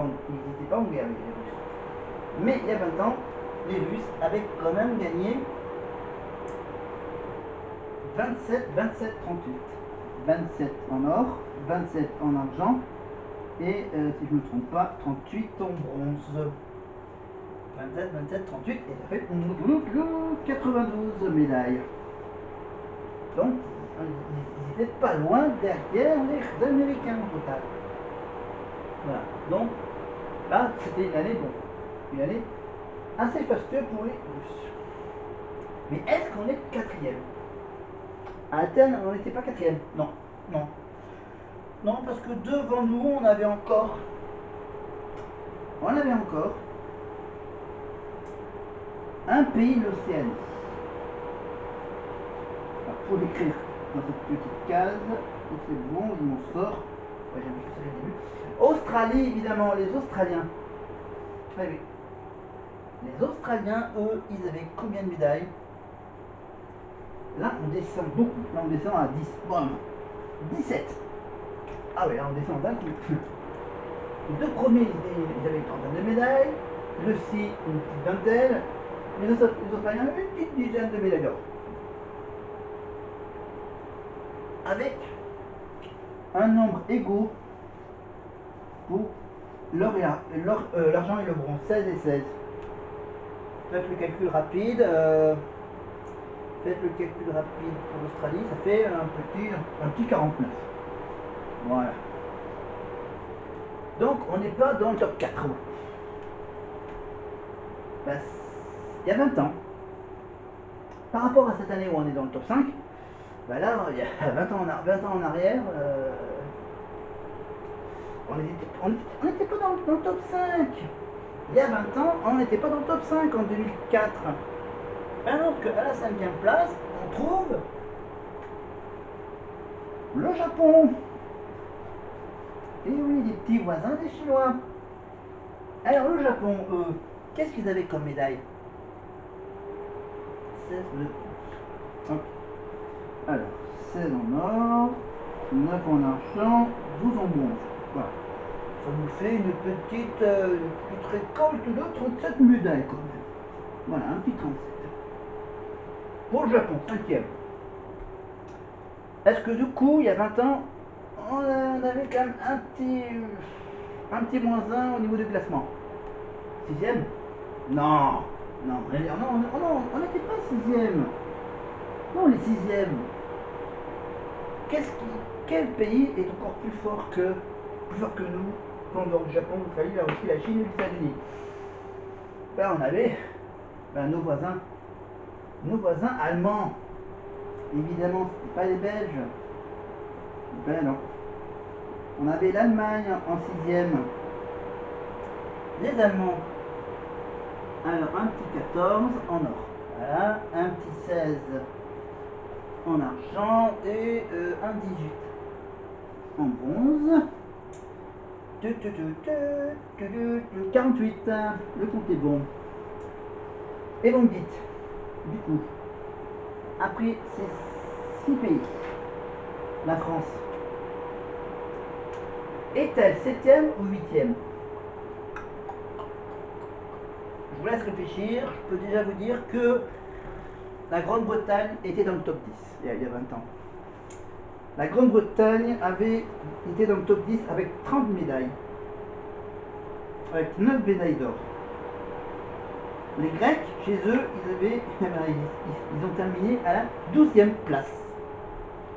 n'étaient pas en guerre avec les Russes. Mais il y a 20 ans, les Russes avaient quand même gagné 27-38. 27 en or, 27 en argent, et si je ne me trompe pas, 38 en bronze. 27, 27, 38, et ça fait 92 médailles. Donc, ils n'étaient pas loin derrière les Américains au total. Voilà. Donc, là, c'était une année assez fastueuse pour les Russes. Mais est-ce qu'on est quatrième? À Athènes, on n'était pas quatrième. Non, non. Non, parce que devant nous, on avait encore un pays de l'Océanie. Pour l'écrire dans cette petite case, c'est bon, il m'en sort. Ouais, j'ai vu ça au début. Australie, évidemment, les Australiens. Ah oui. Les Australiens, eux, ils avaient combien de médailles? Là, on descend beaucoup. Là, on descend à 10. Bon, 17. Ah oui, là, on descend d'un coup. Les deux premiers, ils avaient une trentaine de médailles. Le SI, une petite vingtaine. Les Australiens, une petite dizaine de médailles d'or. Avec un nombre égaux pour l'argent et le bronze, 16 et 16. Faites le calcul rapide. Pour l'Australie, ça fait un petit 49. Voilà. Donc on n'est pas dans le top 4. Ben, il y a 20 ans. Par rapport à cette année où on est dans le top 5, ben là, il y a 20 ans en arrière, on n'était pas dans le top 5. Il y a 20 ans, on n'était pas dans le top 5 en 2004. Alors qu'à la 5e place, on trouve le Japon. Et oui, les petits voisins des Chinois. Alors le Japon, eux, qu'est-ce qu'ils avaient comme médaille? 16 de... Hop. Alors, 16 en or, 9 en argent, 12 en bronze. Voilà. Ça nous fait une petite récolte de 37 médailles quand même. Voilà, un petit 37. Pour le Japon, 5e. Est-ce que du coup, il y a 20 ans, on avait quand même un petit moins 1 au niveau du classement? 6e? Non, non, on n'était pas 6e. Non, on est 6e. Quel pays est encore plus fort que nous, en dehors du Japon, l'Australie, la Russie, la Chine et les États-Unis? Ben, on avait nos voisins allemands. Évidemment, ce pas les Belges. Ben non. On avait l'Allemagne en 6e. Les Allemands. Alors, un petit 14 en or. Voilà, un petit 16 en argent et un 18 en bronze. 48, le compte est bon. Et vous me dites, du coup, après ces 6 pays, la France, est-elle 7e ou 8e? Je vous laisse réfléchir. Je peux déjà vous dire que la Grande-Bretagne était dans le top 10 il y a 20 ans. La Grande-Bretagne avait été dans le top 10 avec 30 médailles. Avec 9 médailles d'or. Les Grecs, chez eux, ils ont terminé à la 12e place.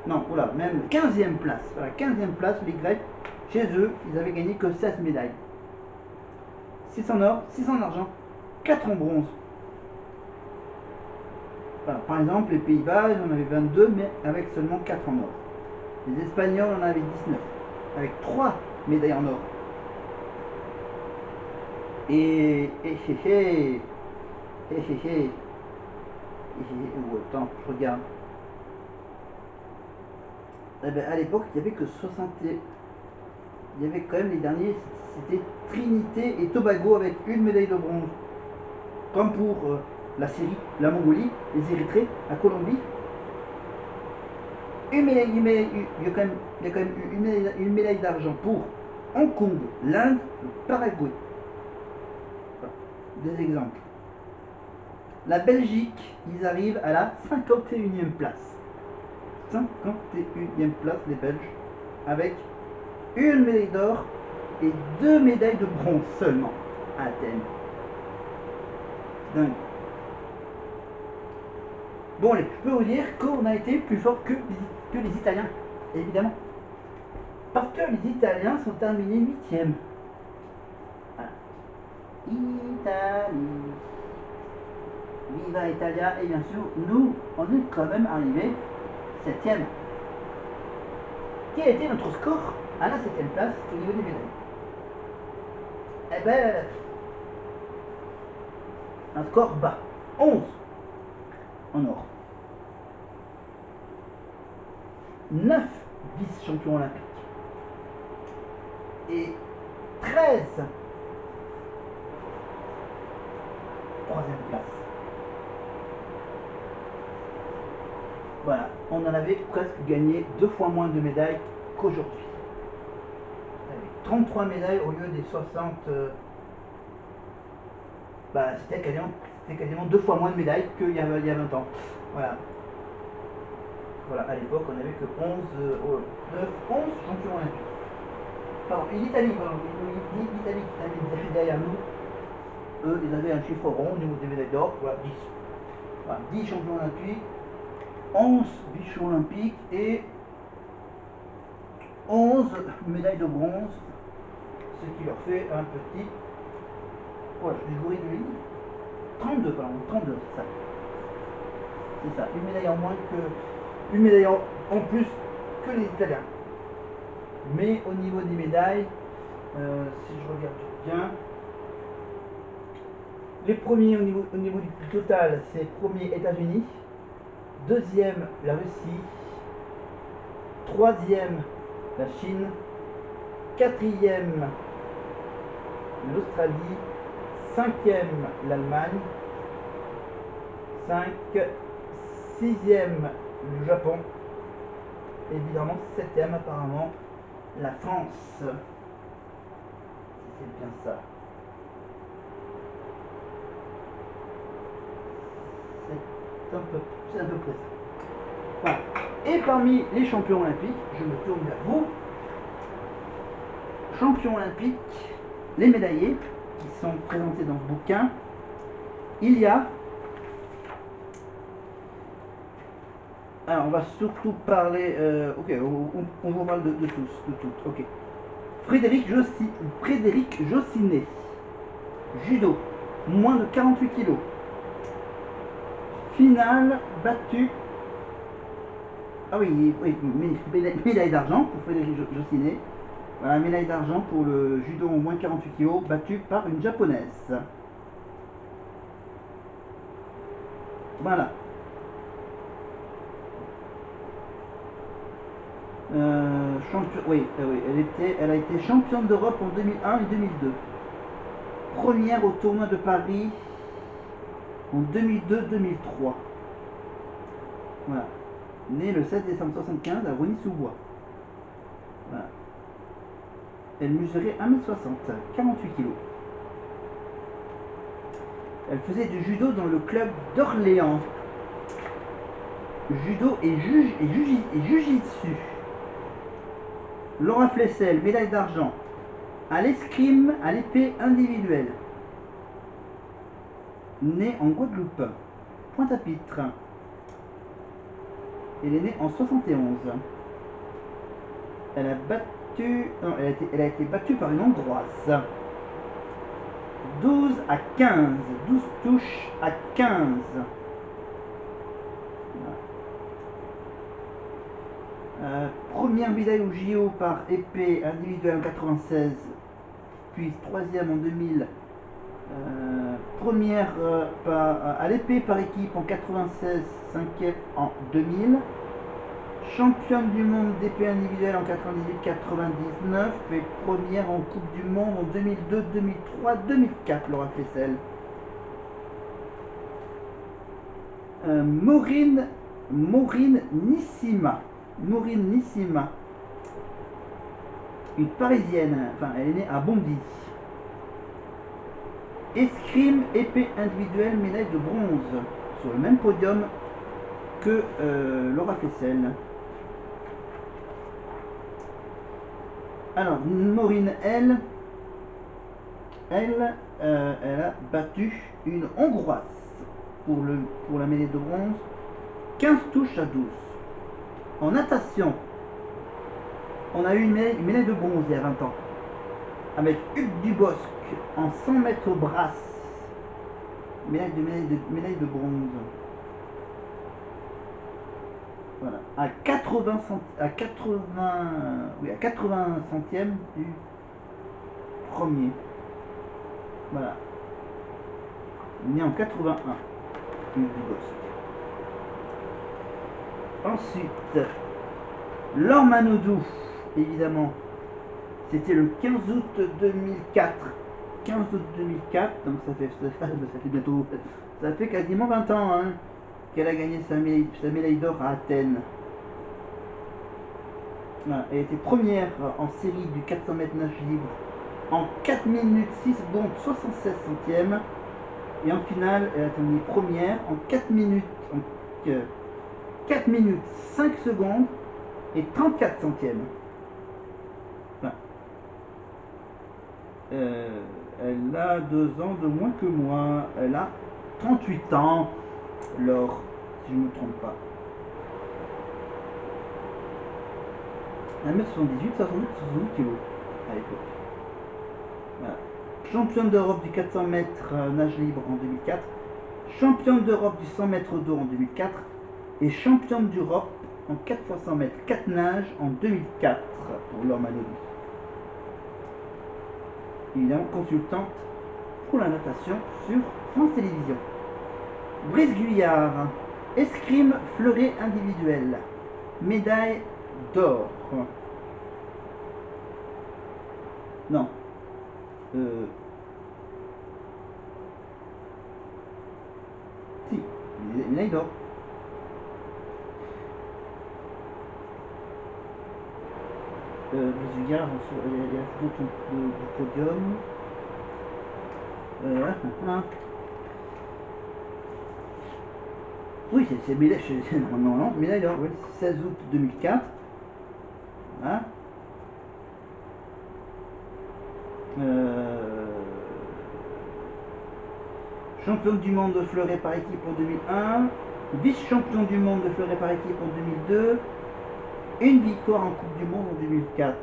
Non, voilà, même 15e place. Voilà, 15e place, les Grecs, chez eux, ils avaient gagné que 16 médailles. 6 en or, 6 en argent, 4 en bronze. Voilà, par exemple, les Pays-Bas, ils en avaient 22, mais avec seulement 4 en or. Les Espagnols en avaient 19, avec 3 médailles en or. Attends, je regarde. Eh ben, à l'époque, il n'y avait que 60. Il y avait quand même les derniers, c'était Trinité et Tobago avec une médaille de bronze. Comme pour la Syrie, la Mongolie, les Érythrées, la Colombie. Il y a quand même une médaille d'argent pour Hong Kong, l'Inde, le Paraguay. Voilà. Des exemples. La Belgique, ils arrivent à la 51e place. 51e place, les Belges, avec une médaille d'or et 2 médailles de bronze seulement à Athènes. Dingue. Bon, allez, je peux vous dire qu'on a été plus fort que les Italiens, évidemment. Parce que les Italiens sont terminés 8e. Voilà. Italie. Viva Italia. Et bien sûr, nous, on est quand même arrivés 7e. Quel était notre score à la 7e place au niveau des médailles? Eh ben, un score bas. 11 en or. 9 vice-champions olympiques. Et 13 troisième place. Voilà, on en avait presque gagné 2 fois moins de médailles qu'aujourd'hui. 33 médailles au lieu des 60. C'était quasiment 2 fois moins de médailles qu'il y a 20 ans. Voilà. Voilà, à l'époque, on n'avait que 11 champions olympiques. Pardon, l'Italie, l'Italie qui avait derrière nous, eux, ils avaient un chiffre rond au niveau des médailles d'or, voilà, 10. Voilà, 10 champions olympiques, 11 vice olympiques et 11 médailles de bronze, ce qui leur fait un petit. Voilà, je suis gouré de ligne. 32, pardon, 32, c'est ça. C'est ça, une médaille en moins que. Une médaille en plus que les Italiens. Mais au niveau des médailles, si je regarde bien, les premiers au niveau du total, c'est premier États-Unis, deuxième la Russie, troisième la Chine, quatrième l'Australie, cinquième l'Allemagne, 6e le Japon, évidemment 7e apparemment la France. C'est bien ça. C'est un peu près ça. Voilà. Et parmi les champions olympiques, je me tourne vers vous. Champions olympiques, les médaillés qui sont présentés dans ce bouquin, il y a. Alors, on va surtout parler. Ok, on vous parle de tous, de toutes. Ok. Frédéric Jossinet, judo, moins de 48 kg. Finale battue. Ah oui, médaille d'argent pour Frédéric Jossinet. Voilà, médaille d'argent pour le judo en moins de 48 kg, battue par une japonaise. Voilà. Oui, elle a été championne d'Europe en 2001 et 2002. Première au tournoi de Paris en 2002-2003. Voilà. Née le 16 décembre 1975 à Rony-sous-Bois. Voilà. Elle mesurait 1m60, 48 kg. Elle faisait du judo dans le club d'Orléans. Judo et jujitsu. Laura Flessel, médaille d'argent. À l'escrime, à l'épée individuelle. Née en Guadeloupe. Pointe-à-Pitre. Elle est née en 71. Elle a battu. Non, elle a été battue par une Hongroise. 12 à 15. 12 touches à 15. Première médaille au JO par épée individuelle en 96, puis troisième en 2000. Première à l'épée par équipe en 96, cinquième en 2000. Championne du monde d'épée individuelle en 98-99 et première en Coupe du Monde en 2002, 2003, 2004, Laura Flessel. Maureen Nissima. une parisienne, enfin elle est née à Bondy. Escrime, épée individuelle, médaille de bronze, sur le même podium que Laura Flessel. Alors, Maureen, elle a battu une Hongroise pour la médaille de bronze, 15 touches à 12. En natation, on a eu une médaille de bronze il y a 20 ans, avec Hugues Dubosc en 100 mètres brasse, médaille de bronze. Voilà, à 80 centièmes du premier. Voilà. Né en 81, Hugues Dubosc. Ensuite, Laure Manodou, évidemment, c'était le 15 août 2004. 15 août 2004, donc ça fait bientôt, ça fait quasiment 20 ans hein, qu'elle a gagné sa médaille d'or à Athènes. Voilà, elle était première en série du 400 mètres nage libre en 4 minutes 6 secondes 76 centièmes. Et en finale, elle a terminé première en 4 minutes, 4 minutes 5 secondes et 34 centièmes. Voilà. Elle a 2 ans de moins que moi. Elle a 38 ans, Laure, si je ne me trompe pas. 1m78, 68 kg à l'époque. Voilà. Championne d'Europe du 400 mètres nage libre en 2004. Championne d'Europe du 100 mètres d'eau en 2004. Et championne d'Europe en 4 x 100 mètres 4 nages en 2004 pour Laure Manodou. Évidemment consultante pour la natation sur France Télévisions. Brice Guyard, escrime fleuret individuel, médaille d'or. Non. Si, médaille d'or. Brice Guyard, il y a la photo du podium. Oui, c'est médaille, non, médaille d'or, oui, 16 août 2004. Voilà. Championne du monde de fleuret par équipe en 2001, vice-champion du monde de fleuret par équipe en 2002, une victoire en Coupe du Monde en 2004.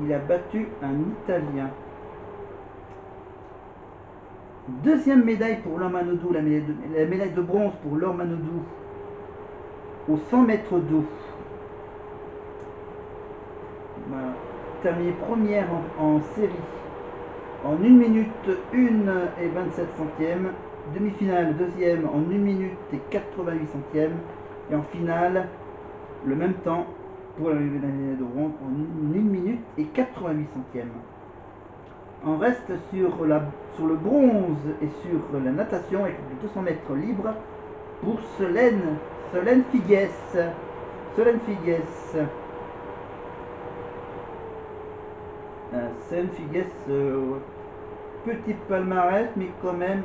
Il a battu un Italien. Deuxième médaille pour Laure Manodou, la médaille de bronze pour Laure Manodou au 100 mètres d'eau. Voilà. Terminée première en série en 1 minute 1 et 27 centièmes. Demi-finale deuxième en 1 minute et 88 centièmes. Et en finale, le même temps pour la médaille de bronze en 1 minute et 88 centièmes. On reste sur le bronze et sur la natation avec les 200 mètres libres pour Solène Figues. Solène Figues, petit palmarès, mais quand même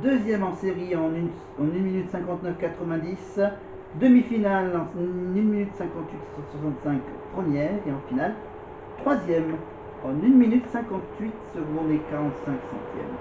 deuxième en série en 1 minute 59,90, demi-finale en 1 minute 58,65 première et en finale troisième en 1 minute 58 secondes et 45 centièmes.